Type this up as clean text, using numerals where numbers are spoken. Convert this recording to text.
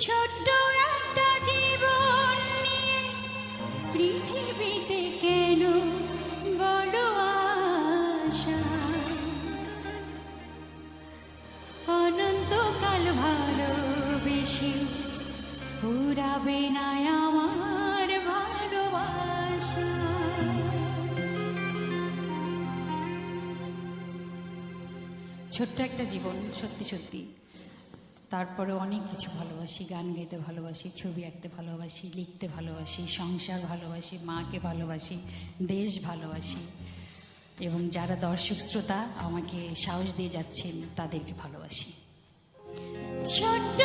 ছোট্ট একটা জীবন নিয়ে পৃথিবীতে কেন বড় আশা, অনন্তকাল ভালোবেসে পুরাবে না আমার ভালোবাসা। ছোট্ট একটা জীবন, সত্যি সত্যি। তারপরে অনেক কিছু ভালোবাসি, গান গাইতে ভালোবাসি, ছবি আঁকতে ভালোবাসি, লিখতে ভালোবাসি, সংসার ভালোবাসি, মাকে ভালোবাসি, দেশ ভালোবাসি, এবং যারা দর্শক শ্রোতা আমাকে সাহস দিয়ে যাচ্ছেন তাদেরকে ভালোবাসি। ছোট্ট